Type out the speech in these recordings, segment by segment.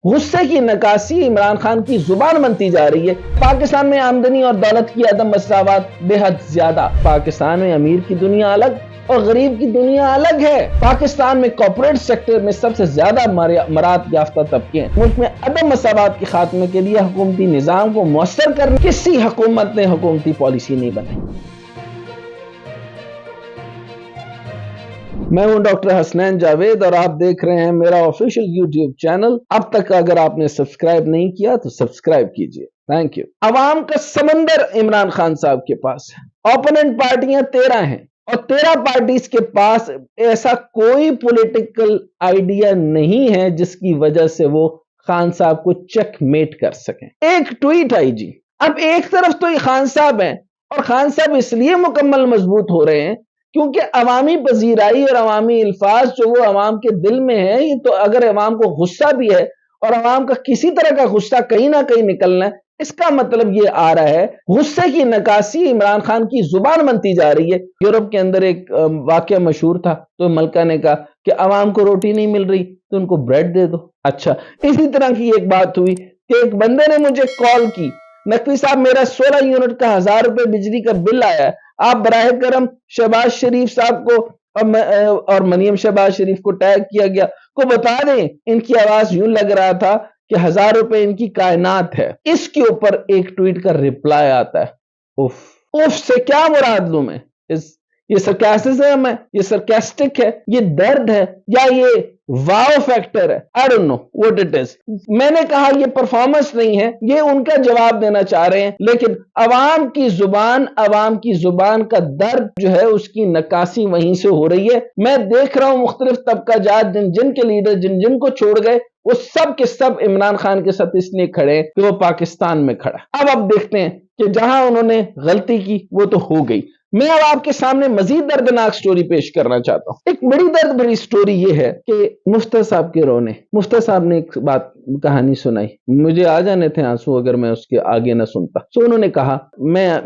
غصے کی نکاسی عمران خان کی زبان بنتی جا رہی ہے۔ پاکستان میں آمدنی اور دولت کی عدم مساوات بے حد زیادہ۔ پاکستان میں امیر کی دنیا الگ اور غریب کی دنیا الگ ہے۔ پاکستان میں کارپوریٹ سیکٹر میں سب سے زیادہ مراد یافتہ طبقے ہیں۔ ملک میں عدم مساوات کے خاتمے کے لیے حکومتی نظام کو مؤثر کرنے کسی حکومت نے حکومتی پالیسی نہیں بنائی۔ میں ہوں ڈاکٹر حسنین جاوید اور آپ دیکھ رہے ہیں میرا آفیشیل یوٹیوب چینل۔ اب تک اگر آپ نے سبسکرائب نہیں کیا تو سبسکرائب کیجئے، تھینک یو۔ عوام کا سمندر عمران خان صاحب کے پاس ہے۔ اوپوننٹ پارٹیاں 13 ہیں اور 13 پارٹیز کے پاس ایسا کوئی پولیٹیکل آئیڈیا نہیں ہے جس کی وجہ سے وہ خان صاحب کو چیک میٹ کر سکیں۔ ایک ٹویٹ آئی جی، اب ایک طرف تو یہ خان صاحب ہیں اور خان صاحب اس لیے مکمل مضبوط ہو رہے ہیں کیونکہ عوامی پذیرائی اور عوامی الفاظ جو وہ عوام کے دل میں ہے، یہ تو اگر عوام کو غصہ بھی ہے اور عوام کا کسی طرح کا غصہ کہیں نہ کہیں نکلنا ہے، اس کا مطلب یہ آ رہا ہے غصے کی نکاسی عمران خان کی زبان بنتی جا رہی ہے۔ یورپ کے اندر ایک واقعہ مشہور تھا، تو ملکہ نے کہا کہ عوام کو روٹی نہیں مل رہی تو ان کو بریڈ دے دو۔ اچھا، اسی طرح کی ایک بات ہوئی کہ ایک بندے نے مجھے کال کی، نقوی صاحب میرا 16 یونٹ کا 1000 روپے بجلی کا بل آیا ہے، آپ براہ کرم شہباز شریف صاحب کو اور مریم شہباز شریف کو ٹیگ کیا گیا کو بتا دیں، ان کی آواز یوں لگ رہا تھا کہ 1000 روپے ان کی کائنات ہے۔ اس کے اوپر ایک ٹویٹ کا ریپلائی آتا ہے، اف سے کیا مراد لوں میں؟ یہ سرکاسزم ہے، یہ سرکاسٹک ہے، یہ درد ہے، یا یہ واو فیکٹر ہے؟ I don't know what it is۔ میں نے کہا یہ پرفارمنس نہیں ہے، یہ ان کا جواب دینا چاہ رہے ہیں، لیکن عوام کی زبان کا درد جو ہے اس کی نکاسی وہیں سے ہو رہی ہے۔ میں دیکھ رہا ہوں مختلف طبقہ جات جن کے لیڈر جن کو چھوڑ گئے، وہ سب کے سب عمران خان کے ساتھ اس لیے کھڑے ہیں کہ وہ پاکستان میں کھڑا۔ اب دیکھتے ہیں کہ جہاں انہوں نے غلطی کی وہ تو ہو گئی۔ میں اب آپ کے سامنے مزید دردناک سٹوری پیش کرنا چاہتا ہوں۔ ایک بڑی درد بھری سٹوری یہ ہے کہ مفتی صاحب کے رونے، مفتی صاحب نے ایک کہانی سنائی، مجھے آ جانے تھے آنسو اگر میں اس کے آگے نہ سنتا۔ سو انہوں نے کہا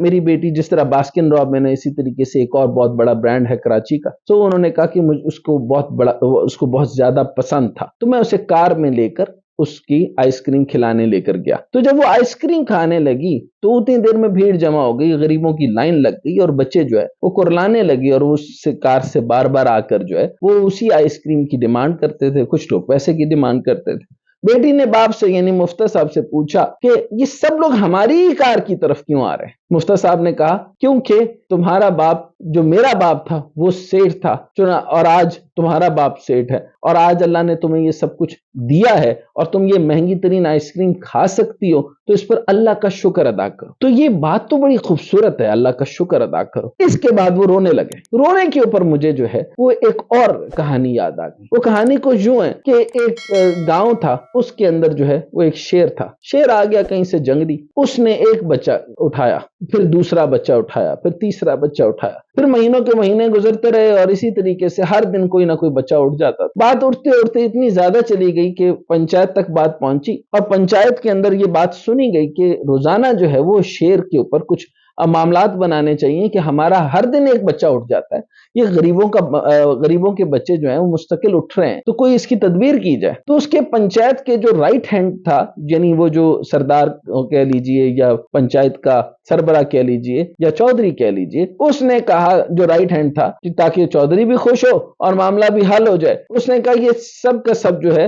میری بیٹی جس طرح باسکن رابن ہے، اسی طریقے سے ایک اور بہت بڑا برانڈ ہے کراچی کا، سو انہوں نے کہا کہ اس کو بہت زیادہ پسند تھا، تو میں اسے کار میں لے کر اس کی آئس کریم کھلانے لے کر گیا۔ تو جب وہ آئس کریم کھانے لگی تو اتنی دیر میں بھیڑ جمع ہو گئی، غریبوں کی لائن لگ گئی اور بچے جو ہے وہ کرلانے لگے اور اس کار سے بار بار آ کر جو ہے وہ اسی آئس کریم کی ڈیمانڈ کرتے تھے، کچھ لوگ پیسے کی ڈیمانڈ کرتے تھے۔ بیٹی نے باپ سے یعنی مفتی صاحب سے پوچھا کہ یہ سب لوگ ہماری ہی کار کی طرف کیوں آ رہے ہیں؟ مفتی صاحب نے کہا کیونکہ تمہارا باپ جو میرا باپ تھا وہ سیٹ تھا، اور آج تمہارا باپ سیٹ ہے، اور آج اللہ نے تمہیں یہ سب کچھ دیا ہے اور تم یہ مہنگی ترین آئس کریم کھا سکتی ہو، تو اس پر اللہ کا شکر ادا کرو۔ تو یہ بات تو بڑی خوبصورت ہے، اللہ کا شکر ادا کرو۔ اس کے بعد وہ رونے لگے۔ رونے کے اوپر مجھے جو ہے وہ ایک اور کہانی یاد آ گئی۔ وہ کہانی کو یوں ہے کہ ایک گاؤں تھا، اس کے اندر جو ہے وہ ایک شیر تھا۔ شیر آ گیا کہیں سے جنگلی، اس نے ایک بچہ اٹھایا، پھر دوسرا بچہ اٹھایا، پھر تیسرا بچہ اٹھایا، پھر مہینوں کے مہینے گزرتے رہے اور اسی طریقے سے ہر دن کوئی نہ کوئی بچہ اٹھ جاتا۔ بات اٹھتے اٹھتے اتنی زیادہ چلی گئی کہ پنچایت تک بات پہنچی اور پنچایت کے اندر یہ بات سنی گئی کہ روزانہ جو ہے وہ شیر کے اوپر کچھ معاملات بنانے چاہیے کہ ہمارا ہر دن ایک بچہ اٹھ جاتا ہے، یہ غریبوں کے بچے جو ہیں وہ مستقل اٹھ رہے ہیں، تو کوئی اس کی تدبیر کی جائے۔ تو اس کے پنچایت کے جو رائٹ ہینڈ تھا، یعنی وہ جو سردار کہہ لیجئے یا پنچایت کا سربراہ کہہ لیجئے یا چودھری کہہ لیجئے، اس نے کہا جو رائٹ ہینڈ تھا کہ تاکہ چودھری بھی خوش ہو اور معاملہ بھی حل ہو جائے، اس نے کہا یہ سب کا سب جو ہے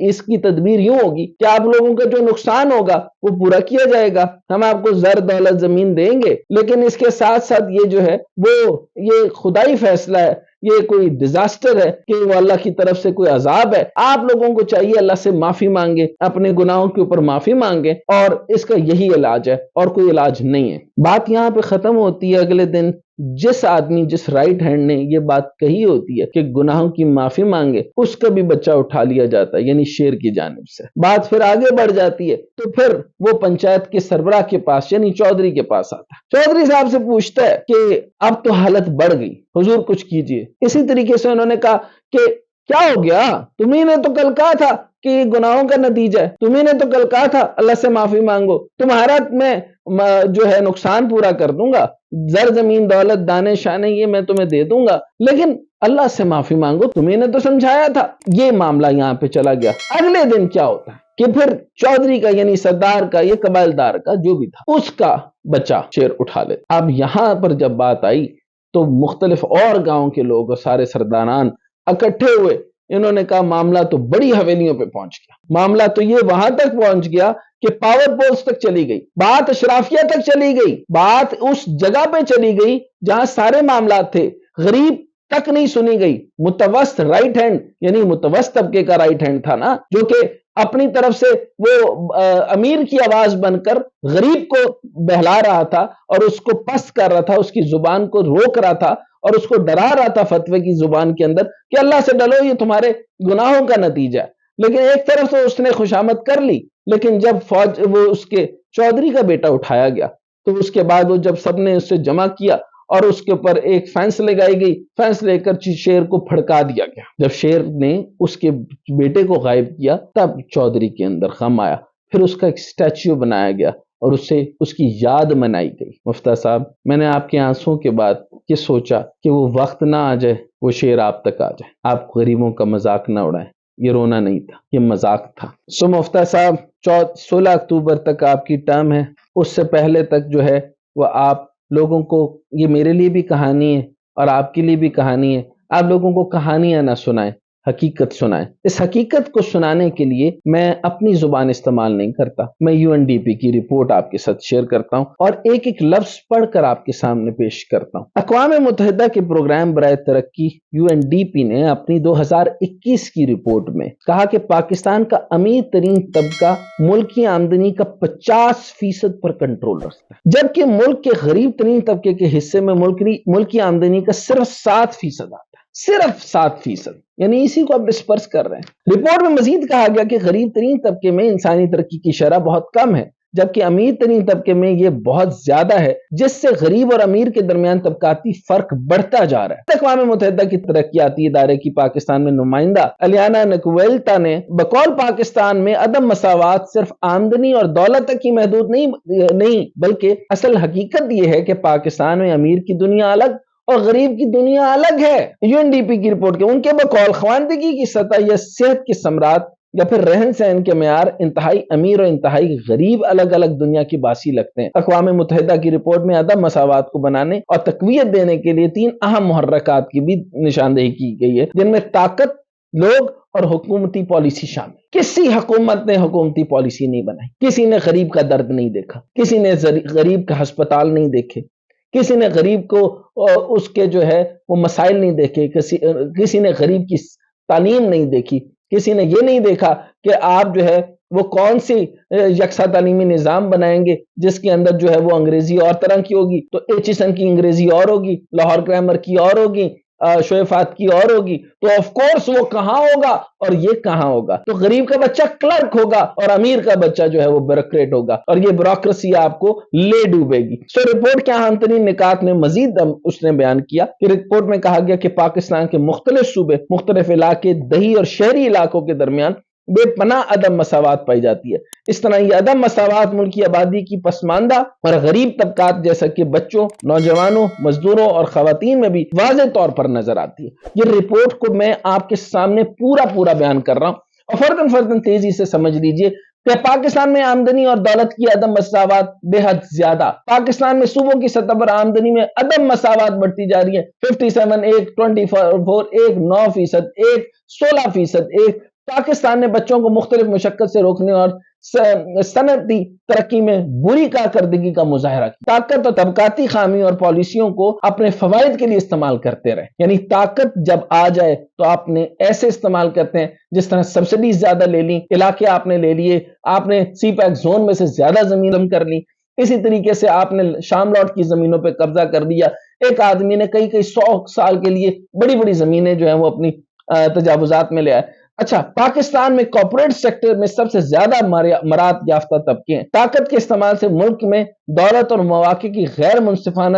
اس کی تدبیر یوں ہوگی کہ آپ لوگوں کا جو نقصان ہوگا وہ پورا کیا جائے گا، ہم آپ کو زر دولت زمین دیں گے، لیکن اس کے ساتھ ساتھ یہ جو ہے وہ یہ خدائی فیصلہ ہے، یہ کوئی ڈیزاسٹر ہے کہ وہ اللہ کی طرف سے کوئی عذاب ہے، آپ لوگوں کو چاہیے اللہ سے معافی مانگے، اپنے گناہوں کے اوپر معافی مانگے، اور اس کا یہی علاج ہے اور کوئی علاج نہیں ہے۔ بات یہاں پہ ختم ہوتی ہے۔ اگلے دن جس رائٹ ہینڈ نے یہ بات کہی ہوتی ہے کہ گناہوں کی معافی مانگے، اس کا بھی بچہ اٹھا لیا جاتا ہے، یعنی شیر کی جانب سے۔ بات پھر آگے بڑھ جاتی ہے تو پھر وہ پنچایت کے سربراہ کے پاس یعنی چودھری کے پاس آتا ہے، چودھری صاحب سے پوچھتا ہے کہ اب تو حالت بڑھ گئی، حضور کچھ کیجئے۔ اسی طریقے سے انہوں نے کہا کہ کیا ہو گیا، تمہیں نے تو کل کہا تھا کہ یہ گناہوں کا نتیجہ ہے، تمہیں نے تو کل کہا تھا اللہ سے معافی مانگو، تمہارا میں جو ہے نقصان پورا کر دوں گا، زر زمین دولت دانے شانے یہ میں تمہیں دے دوں گا، لیکن اللہ سے معافی مانگو، تمہیں نے تو سمجھایا تھا۔ یہ معاملہ یہاں پہ چلا گیا۔ اگلے دن کیا ہوتا ہے کہ پھر چودھری کا یعنی سردار کا یا قبائلدار کا جو بھی تھا اس کا بچہ شیر اٹھا لے. اب یہاں پر جب بات آئی تو مختلف اور گاؤں کے لوگ اور سارے سرداران اکٹھے ہوئے. انہوں نے کہا معاملہ تو بڑی حویلیوں پہ پہنچ گیا, معاملہ تو یہ وہاں تک پہنچ گیا کہ پاور پولز تک چلی گئی, بات اشرافیہ تک چلی گئی, بات اس جگہ پہ چلی گئی جہاں سارے معاملات تھے, غریب تک نہیں سنی گئی. متوسط رائٹ ہینڈ یعنی متوسط طبقے کا رائٹ ہینڈ تھا نا, جو کہ اپنی طرف سے وہ امیر کی آواز بن کر غریب کو بہلا رہا تھا اور اس کو پست کر رہا تھا, اس کی زبان کو روک رہا تھا اور اس کو ڈرا رہا تھا فتوے کی زبان کے اندر کہ اللہ سے ڈرو, یہ تمہارے گناہوں کا نتیجہ ہے. لیکن ایک طرف تو اس نے خوشامد کر لی, لیکن جب فوج وہ اس کے چودھری کا بیٹا اٹھایا گیا تو اس کے بعد وہ جب سب نے اسے جمع کیا اور اس کے اوپر ایک فینس لگائی گئی, فینس لے کر شیر کو پھڑکا دیا گیا. جب شیر نے اس کے بیٹے کو غائب کیا تب چودھری کے اندر غم آیا, پھر اس کا ایک اسٹیچو بنایا گیا اور اسے اس کی یاد منائی گئی. مفتیٰ صاحب, میں نے آپ کے آنسوں کے بعد یہ سوچا کہ وہ وقت نہ آ جائے وہ شیر آپ تک آ جائے, آپ غریبوں کا مذاق نہ اڑائیں. یہ رونا نہیں تھا, یہ مذاق تھا. مفتیٰ صاحب 16 اکتوبر تک آپ کی ٹرم ہے, اس سے پہلے تک جو ہے وہ آپ لوگوں کو, یہ میرے لیے بھی کہانی ہے اور آپ کے لیے بھی کہانی ہے, آپ لوگوں کو کہانیاں نہ سنائیں, حقیقت سنائیں. اس حقیقت کو سنانے کے لیے میں اپنی زبان استعمال نہیں کرتا, میں UNDP کی رپورٹ آپ کے ساتھ شیئر کرتا ہوں اور ایک ایک لفظ پڑھ کر آپ کے سامنے پیش کرتا ہوں. اقوام متحدہ کے پروگرام برائے ترقی UNDP نے اپنی 2021 کی رپورٹ میں کہا کہ پاکستان کا امیر ترین طبقہ ملک کی آمدنی کا 50% پر کنٹرول رکھتا ہے, جبکہ ملک کے غریب ترین طبقے کے حصے میں ملک کی آمدنی کا صرف 7% آتا ہے, صرف 7%, یعنی اسی کو آپ ڈسپرس کر رہے ہیں. رپورٹ میں مزید کہا گیا کہ غریب ترین طبقے میں انسانی ترقی کی شرح بہت کم ہے, جبکہ امیر ترین طبقے میں یہ بہت زیادہ ہے, جس سے غریب اور امیر کے درمیان طبقاتی فرق بڑھتا جا رہا ہے. اقوام متحدہ کی ترقیاتی ادارے کی پاکستان میں نمائندہ الیانا نکویلتا نے بقول پاکستان میں عدم مساوات صرف آمدنی اور دولت تک ہی محدود نہیں بلکہ اصل حقیقت یہ ہے کہ پاکستان میں امیر کی دنیا الگ اور غریب کی دنیا الگ ہے. UNDP کی رپورٹ کے ان کے بقول خواندگی کی سطح یا صحت کے ثمرات یا پھر رہن سہن کے معیار انتہائی امیر اور انتہائی غریب الگ الگ دنیا کی باسی لگتے ہیں. اقوام متحدہ کی رپورٹ میں عدم مساوات کو بنانے اور تقویت دینے کے لیے 3 اہم محرکات کی بھی نشاندہی کی گئی ہے, جن میں طاقت, لوگ اور حکومتی پالیسی شامل. کسی حکومت نے حکومتی پالیسی نہیں بنائی, کسی نے غریب کا درد نہیں دیکھا, کسی نے غریب کا ہسپتال نہیں دیکھے, کسی نے غریب کو اس کے جو ہے وہ مسائل نہیں دیکھے, کسی نے غریب کی تعلیم نہیں دیکھی, کسی نے یہ نہیں دیکھا کہ آپ جو ہے وہ کون سی یکساں تعلیمی نظام بنائیں گے جس کے اندر جو ہے وہ انگریزی اور طرح کی ہوگی تو ایچسن کی انگریزی اور ہوگی, لاہور گرامر کی اور ہوگی, شعیفات کی اور ہوگی, تو آف کورس وہ کہاں ہوگا اور یہ کہاں ہوگا. تو غریب کا بچہ کلرک ہوگا اور امیر کا بچہ جو ہے وہ بیوروکریٹ ہوگا, اور یہ بیوروکریسی آپ کو لے ڈوبے گی. رپورٹ کے اہم ترین نکات میں مزید اس نے بیان کیا کہ رپورٹ میں کہا گیا کہ پاکستان کے مختلف صوبے, مختلف علاقے, دیہی اور شہری علاقوں کے درمیان بے پناہ عدم مساوات پائی جاتی ہے. اس طرح یہ عدم مساوات ملک کی آبادی کی پسماندہ اور غریب طبقات جیسا کہ بچوں, نوجوانوں, مزدوروں اور خواتین میں بھی واضح طور پر نظر آتی ہے. یہ رپورٹ کو میں آپ کے سامنے پورا بیان کر رہا ہوں اور فردن تیزی سے سمجھ لیجئے کہ پاکستان میں آمدنی اور دولت کی عدم مساوات بے حد زیادہ. پاکستان میں صوبوں کی سطح پر آمدنی میں عدم مساوات بڑھتی جا رہی ہے. 57, ایک 24, ایک 9%, ایک 16%, ایک. پاکستان نے بچوں کو مختلف مشقت سے روکنے اور صنعتی ترقی میں بری کارکردگی کا مظاہرہ کیا. طاقت اور طبقاتی خامی اور پالیسیوں کو اپنے فوائد کے لیے استعمال کرتے رہے, یعنی طاقت جب آ جائے تو آپ نے ایسے استعمال کرتے ہیں جس طرح سبسڈی زیادہ لے لی, علاقے آپ نے لے لیے, آپ نے سی پیک زون میں سے زیادہ زمین کر لی, اسی طریقے سے آپ نے شام لاٹ کی زمینوں پہ قبضہ کر دیا. ایک آدمی نے کئی 100 سال کے لیے بڑی زمینیں جو ہیں وہ اپنی تجاوزات میں لے آئے. اچھا, پاکستان میں کارپوریٹ سیکٹر میں سب سے زیادہ مراد یافتہ طبقے ہیں. طاقت کے استعمال سے ملک میں دولت اور مواقع کی غیر منصفانہ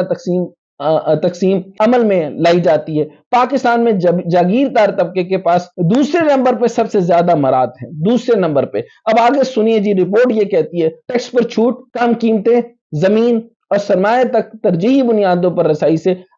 تقسیم عمل میں لائی جاتی ہے. پاکستان میں جاگیردار طبقے کے پاس دوسرے نمبر پہ سب سے زیادہ مراد ہیں, دوسرے نمبر پہ. اب آگے سنیے جی, رپورٹ یہ کہتی ہے ٹیکس پر چھوٹ, کم قیمتیں, زمین اور سرمایہ تک ترجیحی بنیادوں پر رسائی سے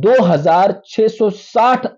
2660